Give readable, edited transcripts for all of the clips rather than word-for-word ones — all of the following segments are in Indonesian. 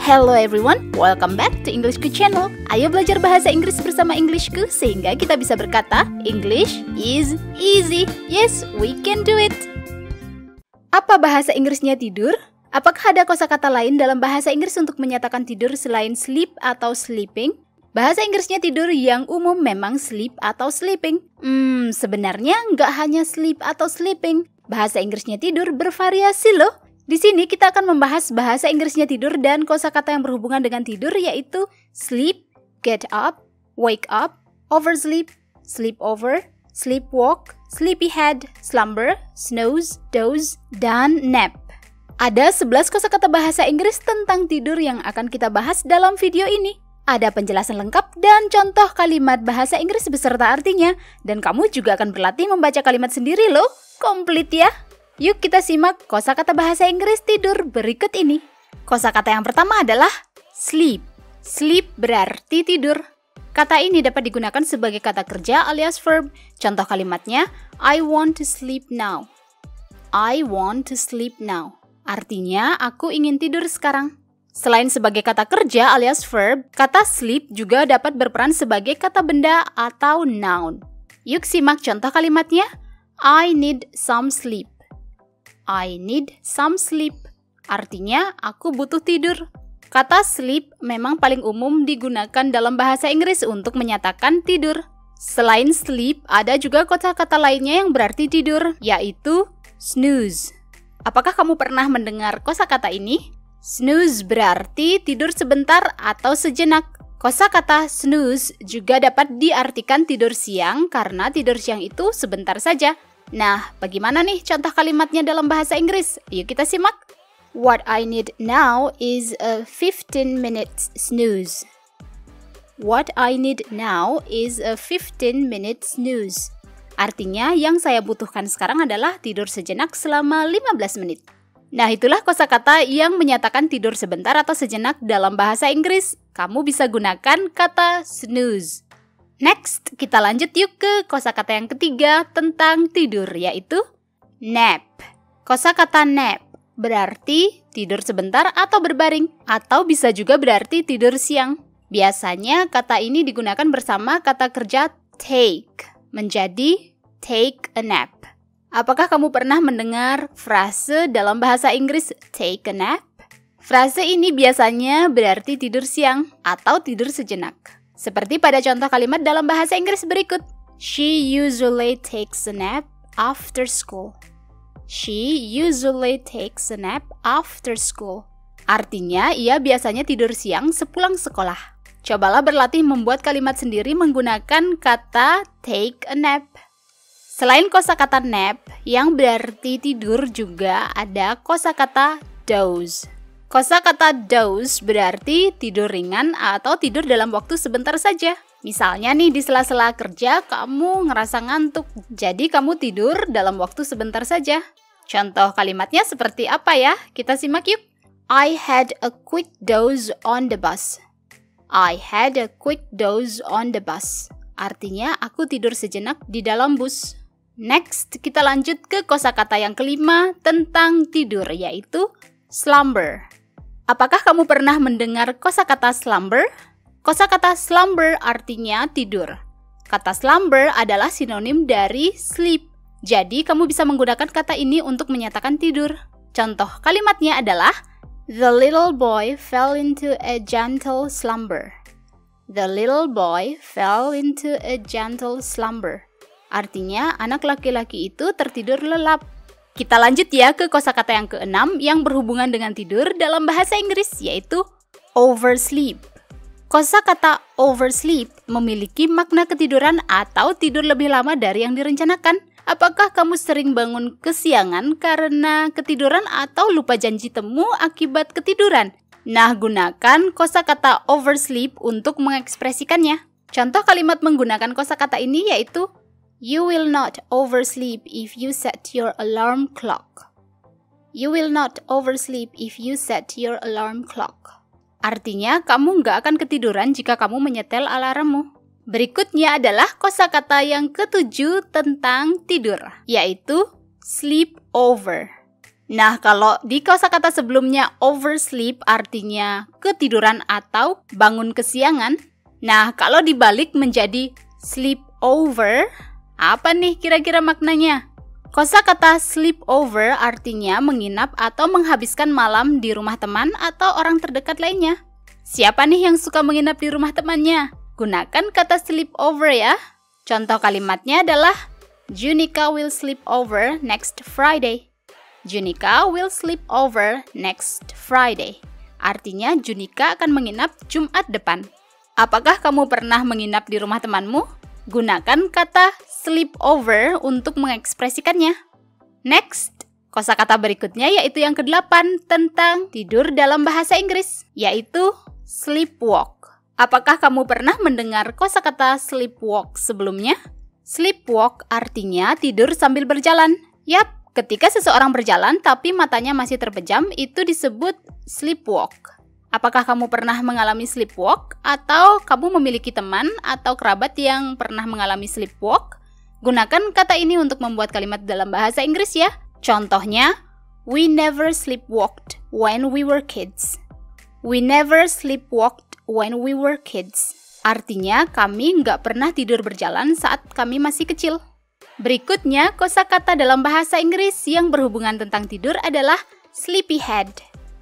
Hello everyone, welcome back to Englishku channel. Ayo belajar bahasa Inggris bersama Englishku sehingga kita bisa berkata English is easy. Yes, we can do it. Apa bahasa Inggrisnya tidur? Apakah ada kosakata lain dalam bahasa Inggris untuk menyatakan tidur selain sleep atau sleeping? Bahasa Inggrisnya tidur yang umum memang sleep atau sleeping. Sebenarnya nggak hanya sleep atau sleeping. Bahasa Inggrisnya tidur bervariasi loh. Di sini kita akan membahas bahasa Inggrisnya tidur dan kosakata yang berhubungan dengan tidur yaitu sleep, get up, wake up, oversleep, sleepover, sleepwalk, sleepyhead, slumber, snooze, doze, dan nap. Ada 11 kosakata bahasa Inggris tentang tidur yang akan kita bahas dalam video ini. Ada penjelasan lengkap dan contoh kalimat bahasa Inggris beserta artinya. Dan kamu juga akan berlatih membaca kalimat sendiri loh. Komplit ya! Yuk kita simak kosakata bahasa Inggris tidur berikut ini. Kosakata yang pertama adalah sleep. Sleep berarti tidur. Kata ini dapat digunakan sebagai kata kerja alias verb. Contoh kalimatnya, I want to sleep now. I want to sleep now. Artinya, aku ingin tidur sekarang. Selain sebagai kata kerja alias verb, kata sleep juga dapat berperan sebagai kata benda atau noun. Yuk simak contoh kalimatnya, I need some sleep. I need some sleep. Artinya, aku butuh tidur. Kata sleep memang paling umum digunakan dalam bahasa Inggris untuk menyatakan tidur. Selain sleep, ada juga kosakata lainnya yang berarti tidur, yaitu snooze. Apakah kamu pernah mendengar kosakata ini? Snooze berarti tidur sebentar atau sejenak. Kosakata snooze juga dapat diartikan tidur siang karena tidur siang itu sebentar saja. Nah, bagaimana nih contoh kalimatnya dalam bahasa Inggris? Yuk kita simak. What I need now is a 15 minutes snooze. What I need now is a 15 minutes snooze. Artinya, yang saya butuhkan sekarang adalah tidur sejenak selama 15 menit. Nah, itulah kosakata yang menyatakan tidur sebentar atau sejenak dalam bahasa Inggris. Kamu bisa gunakan kata snooze. Next, kita lanjut yuk ke kosakata yang ketiga tentang tidur, yaitu nap. Kosakata nap berarti tidur sebentar atau berbaring, atau bisa juga berarti tidur siang. Biasanya kata ini digunakan bersama kata kerja take, menjadi take a nap. Apakah kamu pernah mendengar frase dalam bahasa Inggris take a nap? Frase ini biasanya berarti tidur siang atau tidur sejenak. Seperti pada contoh kalimat dalam bahasa Inggris berikut. She usually takes a nap after school. She usually takes a nap after school. Artinya, ia biasanya tidur siang sepulang sekolah. Cobalah berlatih membuat kalimat sendiri menggunakan kata take a nap. Selain kosakata nap, yang berarti tidur juga ada kosakata doze. Kosakata doze berarti tidur ringan atau tidur dalam waktu sebentar saja. Misalnya nih di sela-sela kerja kamu ngerasa ngantuk, jadi kamu tidur dalam waktu sebentar saja. Contoh kalimatnya seperti apa ya? Kita simak yuk. I had a quick doze on the bus. I had a quick doze on the bus. Artinya aku tidur sejenak di dalam bus. Next, kita lanjut ke kosakata yang kelima tentang tidur, yaitu slumber. Apakah kamu pernah mendengar kosakata slumber? Kosakata slumber artinya tidur. Kata slumber adalah sinonim dari sleep. Jadi, kamu bisa menggunakan kata ini untuk menyatakan tidur. Contoh kalimatnya adalah The little boy fell into a gentle slumber. The little boy fell into a gentle slumber. Artinya, anak laki-laki itu tertidur lelap. Kita lanjut ya ke kosakata yang keenam yang berhubungan dengan tidur dalam bahasa Inggris, yaitu oversleep. Kosakata oversleep memiliki makna ketiduran atau tidur lebih lama dari yang direncanakan. Apakah kamu sering bangun kesiangan karena ketiduran atau lupa janji temu akibat ketiduran? Nah, gunakan kosakata oversleep untuk mengekspresikannya. Contoh kalimat menggunakan kosakata ini yaitu You will not oversleep if you set your alarm clock. You will not oversleep if you set your alarm clock. Artinya, kamu nggak akan ketiduran jika kamu menyetel alarmmu. Berikutnya adalah kosakata yang ketujuh tentang tidur, yaitu sleepover. Nah, kalau di kosakata sebelumnya oversleep artinya ketiduran atau bangun kesiangan. Nah, kalau dibalik menjadi sleep over, apa nih kira-kira maknanya? Kosakata sleep over artinya menginap atau menghabiskan malam di rumah teman atau orang terdekat lainnya. Siapa nih yang suka menginap di rumah temannya? Gunakan kata sleep over ya. Contoh kalimatnya adalah Junika will sleep over next Friday. Junika will sleep over next Friday. Artinya Junika akan menginap Jumat depan. Apakah kamu pernah menginap di rumah temanmu? Gunakan kata sleep over untuk mengekspresikannya. Next, kosakata berikutnya yaitu yang ke-8 tentang tidur dalam bahasa Inggris, yaitu sleepwalk. Apakah kamu pernah mendengar kosakata sleepwalk sebelumnya? Sleepwalk artinya tidur sambil berjalan. Yap, ketika seseorang berjalan tapi matanya masih terpejam, itu disebut sleepwalk. Apakah kamu pernah mengalami sleepwalk? Atau kamu memiliki teman atau kerabat yang pernah mengalami sleepwalk? Gunakan kata ini untuk membuat kalimat dalam bahasa Inggris ya. Contohnya, we never sleepwalked when we were kids. We never sleepwalked when we were kids. Artinya, kami nggak pernah tidur berjalan saat kami masih kecil. Berikutnya, kosakata dalam bahasa Inggris yang berhubungan tentang tidur adalah sleepyhead.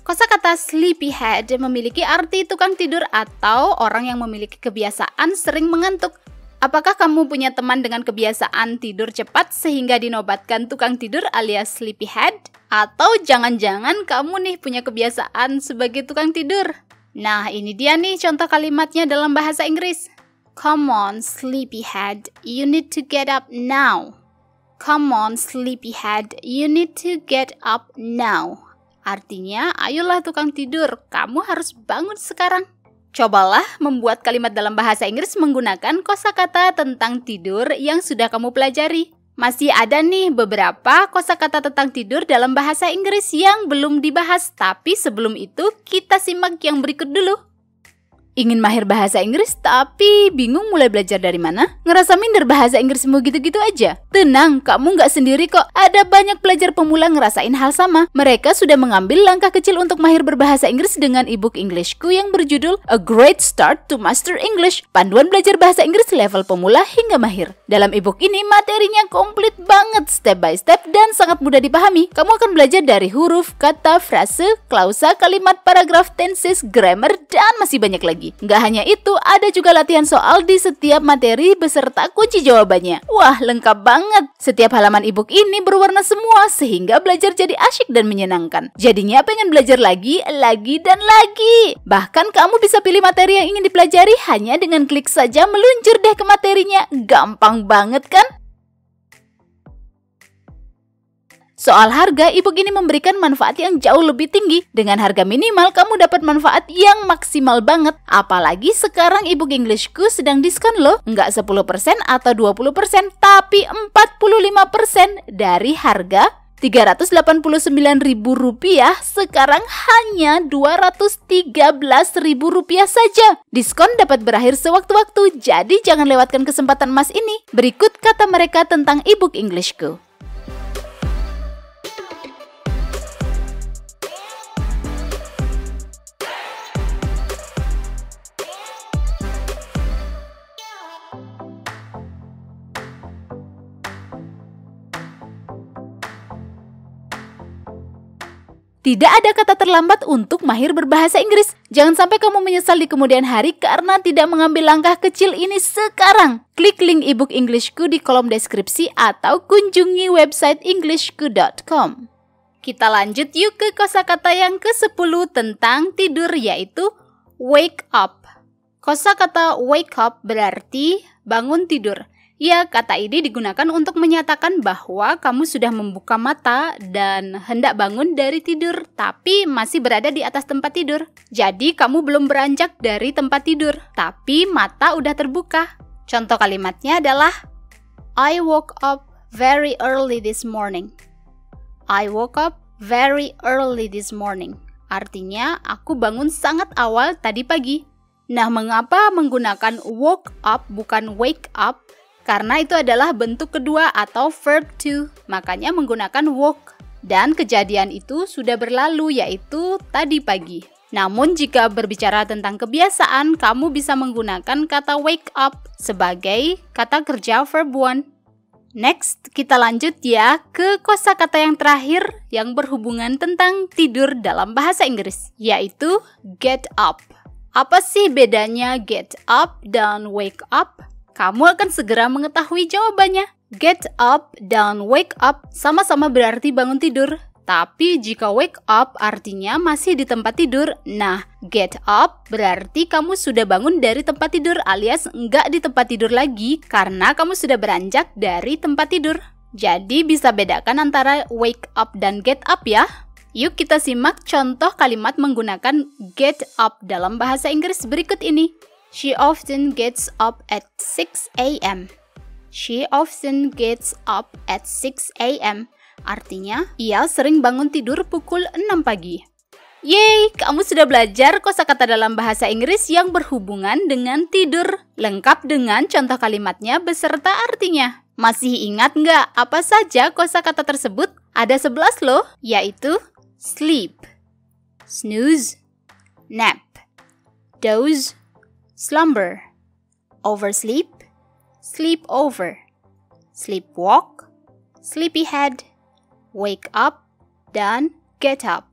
Kosakata sleepyhead memiliki arti tukang tidur atau orang yang memiliki kebiasaan sering mengantuk. Apakah kamu punya teman dengan kebiasaan tidur cepat sehingga dinobatkan tukang tidur alias sleepyhead? Atau jangan-jangan kamu nih punya kebiasaan sebagai tukang tidur? Nah, ini dia nih contoh kalimatnya dalam bahasa Inggris. Come on, sleepyhead, you need to get up now. Come on, sleepyhead, you need to get up now. Artinya, ayolah tukang tidur, kamu harus bangun sekarang. Cobalah membuat kalimat dalam bahasa Inggris menggunakan kosakata tentang tidur yang sudah kamu pelajari. Masih ada nih beberapa kosakata tentang tidur dalam bahasa Inggris yang belum dibahas, tapi sebelum itu kita simak yang berikut dulu. Ingin mahir bahasa Inggris tapi bingung mulai belajar dari mana? Ngerasa minder bahasa Inggrismu gitu-gitu aja? Tenang, kamu nggak sendiri kok. Ada banyak pelajar pemula ngerasain hal sama. Mereka sudah mengambil langkah kecil untuk mahir berbahasa Inggris dengan ebook Englishku yang berjudul A Great Start to Master English, panduan belajar bahasa Inggris level pemula hingga mahir. Dalam ebook ini materinya komplit banget, step by step dan sangat mudah dipahami. Kamu akan belajar dari huruf, kata, frase, klausa, kalimat, paragraf, tenses, grammar, dan masih banyak lagi. Nggak hanya itu, ada juga latihan soal di setiap materi beserta kunci jawabannya. Wah, lengkap banget. Setiap halaman ebook ini berwarna semua sehingga belajar jadi asyik dan menyenangkan. Jadinya pengen belajar lagi, dan lagi. Bahkan kamu bisa pilih materi yang ingin dipelajari hanya dengan klik saja meluncur deh ke materinya. Gampang banget kan? Soal harga, ebook ini memberikan manfaat yang jauh lebih tinggi. Dengan harga minimal, kamu dapat manfaat yang maksimal banget. Apalagi sekarang ebook Englishku sedang diskon loh. Nggak 10% atau 20%, tapi 45% dari harga Rp389.000 sekarang hanya Rp213.000 saja. Diskon dapat berakhir sewaktu-waktu, jadi jangan lewatkan kesempatan emas ini. Berikut kata mereka tentang ebook Englishku. Tidak ada kata terlambat untuk mahir berbahasa Inggris. Jangan sampai kamu menyesal di kemudian hari karena tidak mengambil langkah kecil ini sekarang. Klik link ebook Englishku di kolom deskripsi atau kunjungi website englishku.com. Kita lanjut yuk ke kosakata yang ke-10 tentang tidur, yaitu wake up. Kosakata wake up berarti bangun tidur. Ya, kata ini digunakan untuk menyatakan bahwa kamu sudah membuka mata dan hendak bangun dari tidur, tapi masih berada di atas tempat tidur. Jadi, kamu belum beranjak dari tempat tidur, tapi mata udah terbuka. Contoh kalimatnya adalah I woke up very early this morning. I woke up very early this morning. Artinya, aku bangun sangat awal tadi pagi. Nah, mengapa menggunakan woke up bukan wake up? Karena itu adalah bentuk kedua atau verb to, makanya menggunakan woke. dan kejadian itu sudah berlalu, yaitu tadi pagi. Namun jika berbicara tentang kebiasaan, kamu bisa menggunakan kata wake up sebagai kata kerja verb 1. Next, kita lanjut ya ke kosakata yang terakhir yang berhubungan tentang tidur dalam bahasa Inggris, yaitu get up. Apa sih bedanya get up dan wake up? Kamu akan segera mengetahui jawabannya. Get up dan wake up sama-sama berarti bangun tidur. Tapi jika wake up artinya masih di tempat tidur. Nah, get up berarti kamu sudah bangun dari tempat tidur alias enggak di tempat tidur lagi karena kamu sudah beranjak dari tempat tidur. Jadi bisa bedakan antara wake up dan get up ya. Yuk kita simak contoh kalimat menggunakan get up dalam bahasa Inggris berikut ini. She often gets up at 6 a.m. She often gets up at 6 a.m. Artinya, ia sering bangun tidur pukul 6 pagi. Yeay, kamu sudah belajar kosakata dalam bahasa Inggris yang berhubungan dengan tidur, lengkap dengan contoh kalimatnya beserta artinya. Masih ingat nggak apa saja kosakata tersebut? Ada 11 loh, yaitu sleep, snooze, nap, doze, slumber, oversleep, sleepover, sleepwalk, sleepyhead, wake up, dan get up.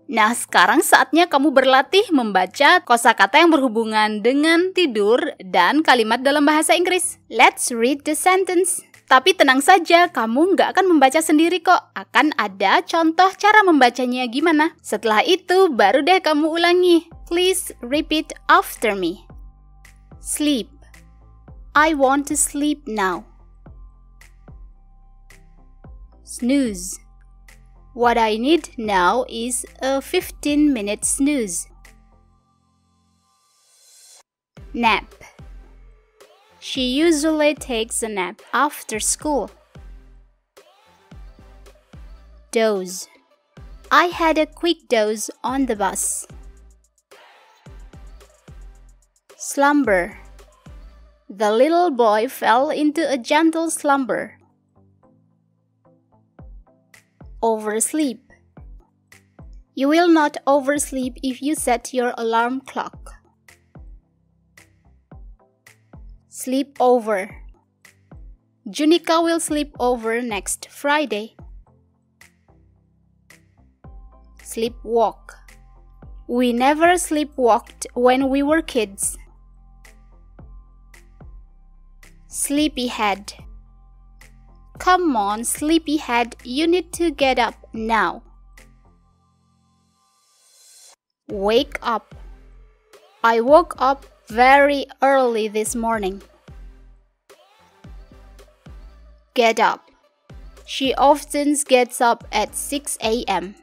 Nah, sekarang saatnya kamu berlatih membaca kosakata yang berhubungan dengan tidur dan kalimat dalam bahasa Inggris. Let's read the sentence. Tapi tenang saja, kamu nggak akan membaca sendiri kok. Akan ada contoh cara membacanya gimana. Setelah itu, baru deh kamu ulangi. Please repeat after me. Sleep. I want to sleep now. Snooze. What I need now is a 15-minute snooze. Nap. She usually takes a nap after school. Doze. I had a quick doze on the bus. Slumber. The little boy fell into a gentle slumber. Oversleep. You will not oversleep if you set your alarm clock. Sleep over. Junika will sleep over next Friday. Sleepwalk. We never sleepwalked when we were kids. Sleepyhead. Come on, sleepyhead, you need to get up now. Wake up. I woke up very early this morning. Get up. She often gets up at 6 a.m.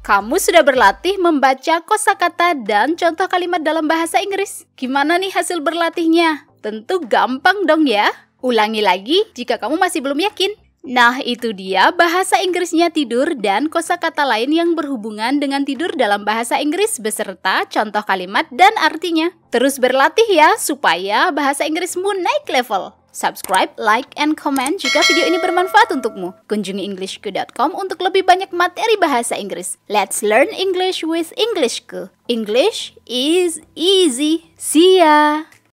Kamu sudah berlatih membaca kosakata dan contoh kalimat dalam bahasa Inggris. Gimana nih hasil berlatihnya? Tentu gampang dong ya. Ulangi lagi jika kamu masih belum yakin. Nah, itu dia bahasa Inggrisnya tidur dan kosakata lain yang berhubungan dengan tidur dalam bahasa Inggris beserta contoh kalimat dan artinya. Terus berlatih ya supaya bahasa Inggrismu naik level. Subscribe, like, and comment jika video ini bermanfaat untukmu. Kunjungi englishku.com untuk lebih banyak materi bahasa Inggris. Let's learn English with Englishku. English is easy. See ya!